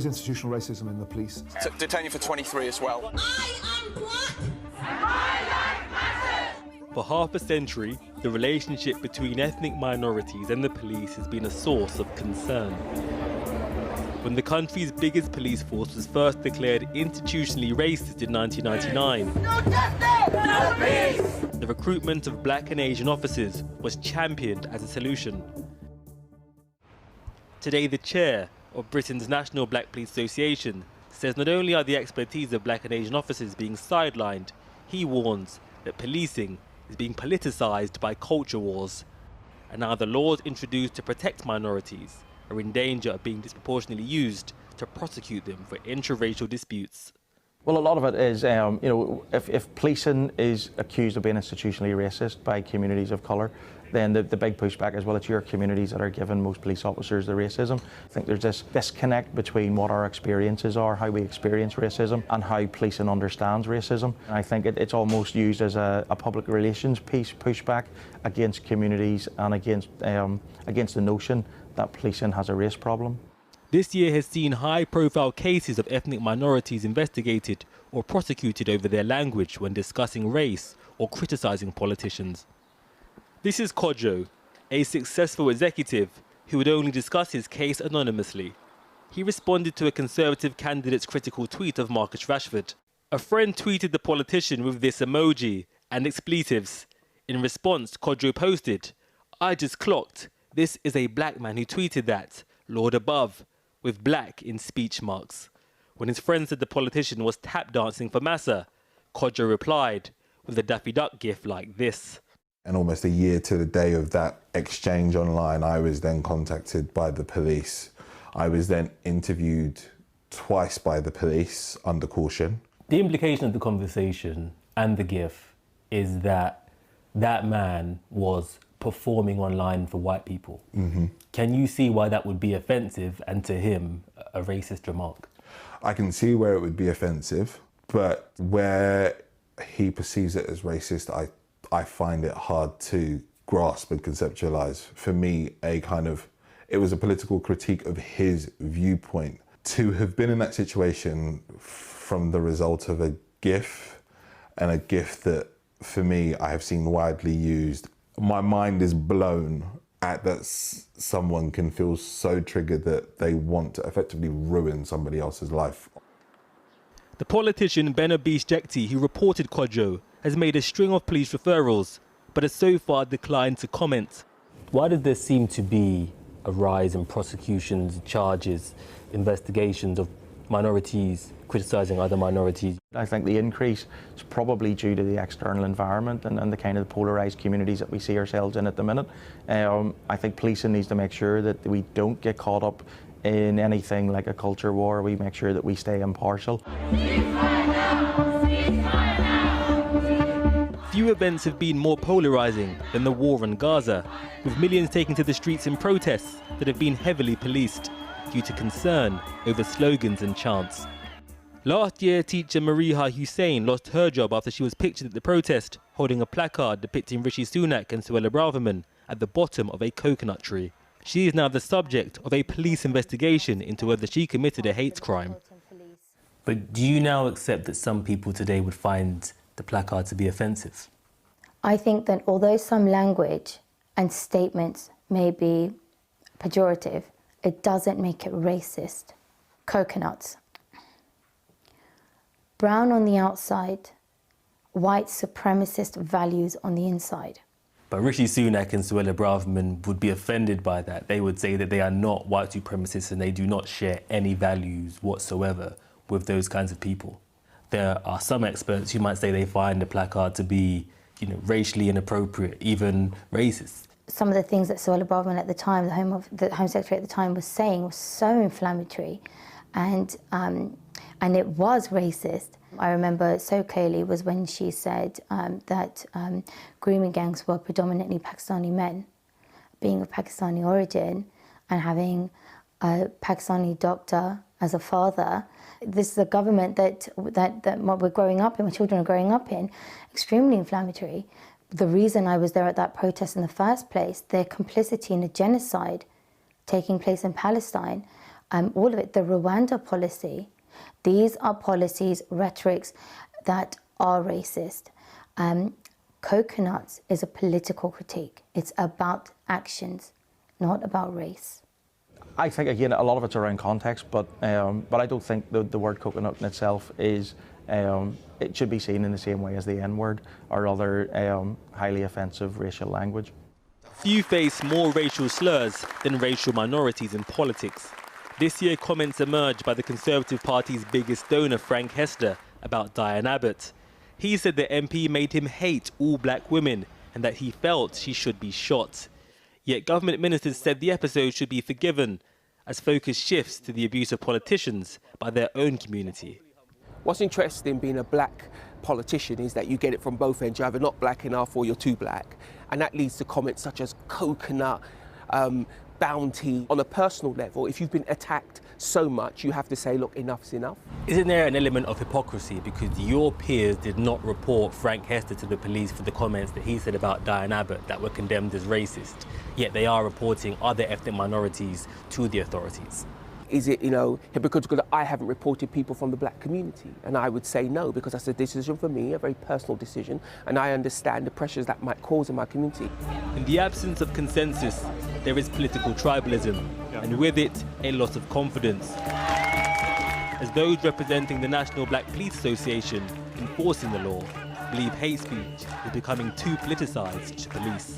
is institutional racism in the police. So, detain you for 23 as well. I am black. For half a century, the relationship between ethnic minorities and the police has been a source of concern. When the country's biggest police force was first declared institutionally racist in 1999, No justice! No peace! the recruitment of black and Asian officers was championed as a solution. Today, the chair of Britain's National Black Police Association says not only are the expertise of black and Asian officers being sidelined, he warns that policing is being politicised by culture wars, and now the laws introduced to protect minorities are in danger of being disproportionately used to prosecute them for interracial disputes. Well, a lot of it is, if policing is accused of being institutionally racist by communities of colour, then the big pushback is, well, it's your communities that are giving most police officers the racism. I think there's this disconnect between what our experiences are, how we experience racism, and how policing understands racism. And I think it's almost used as a public relations piece, pushback against communities and against the notion that policing has a race problem. This year has seen high-profile cases of ethnic minorities investigated or prosecuted over their language when discussing race or criticising politicians. This is Kojo, a successful executive who would only discuss his case anonymously. He responded to a Conservative candidate's critical tweet of Marcus Rashford. A friend tweeted the politician with this emoji and expletives. In response, Kojo posted, "I just clocked. This is a black man who tweeted that, Lord above, with black in speech marks." When his friend said the politician was tap dancing for Massa, Kojo replied with a Daffy Duck gif like this. And almost a year to the day of that exchange online, I was then contacted by the police. I was then interviewed twice by the police under caution. The implication of the conversation and the gif is that that man was performing online for white people. Mm-hmm. Can you see why that would be offensive and to him a racist remark? I can see where it would be offensive, but where he perceives it as racist, I find it hard to grasp and conceptualize. For me, it was a political critique of his viewpoint. To have been in that situation from the result of a GIF, and a GIF that, for me, I have seen widely used, my mind is blown at that someone can feel so triggered that they want to effectively ruin somebody else's life. The politician Ben Obish-Jekti, who reported Kojo, has made a string of police referrals, but has so far declined to comment. Why did there seem to be a rise in prosecutions, charges, investigations of minorities criticising other minorities? I think the increase is probably due to the external environment and the kind of polarised communities that we see ourselves in at the minute. I think policing needs to make sure that we don't get caught up in anything like a culture war. We make sure that we stay impartial. Few events have been more polarising than the war in Gaza, with millions taking to the streets in protests that have been heavily policed due to concern over slogans and chants. Last year, teacher Mariha Hussein lost her job after she was pictured at the protest holding a placard depicting Rishi Sunak and Suella Braverman at the bottom of a coconut tree. She is now the subject of a police investigation into whether she committed a hate crime. But do you now accept that some people today would find the placard to be offensive? I think that although some language and statements may be pejorative, it doesn't make it racist. Coconuts. Brown on the outside, white supremacist values on the inside. But Rishi Sunak and Suella Braverman would be offended by that. They would say that they are not white supremacists and they do not share any values whatsoever with those kinds of people. There are some experts who might say they find the placard to be, racially inappropriate, even racist. Some of the things that Suella Braverman at the time, the Home Secretary at the time, was saying was so inflammatory, and it was racist. I remember so clearly was when she said that grooming gangs were predominantly Pakistani men, being of Pakistani origin and having a Pakistani doctor as a father. This is a government that what we're growing up in, my children are growing up in, extremely inflammatory. The reason I was there at that protest in the first place, their complicity in a genocide taking place in Palestine, all of it, the Rwanda policy, these are policies, rhetorics that are racist. Coconuts is a political critique. It's about actions, not about race. I think, again, a lot of it's around context, but I don't think the word coconut in itself is, it should be seen in the same way as the N-word or other highly offensive racial language. Few face more racial slurs than racial minorities in politics. This year, comments emerged by the Conservative Party's biggest donor, Frank Hester, about Diane Abbott. He said the MP made him hate all black women and that he felt she should be shot. Yet government ministers said the episode should be forgiven as focus shifts to the abuse of politicians by their own community. What's interesting being a black politician is that you get it from both ends. You're either not black enough or you're too black. And that leads to comments such as coconut, bounty. On a personal level, if you've been attacked so much, you have to say, look, enough's enough. Isn't there an element of hypocrisy because your peers did not report Frank Hester to the police for the comments that he said about Diane Abbott that were condemned as racist, yet they are reporting other ethnic minorities to the authorities? Is it, hypocritical that I haven't reported people from the black community? And I would say no, because that's a decision for me, a very personal decision, and I understand the pressures that might cause in my community. In the absence of consensus, there is political tribalism, and with it, a loss of confidence. As those representing the National Black Police Association enforcing the law believe hate speech is becoming too politicised to police.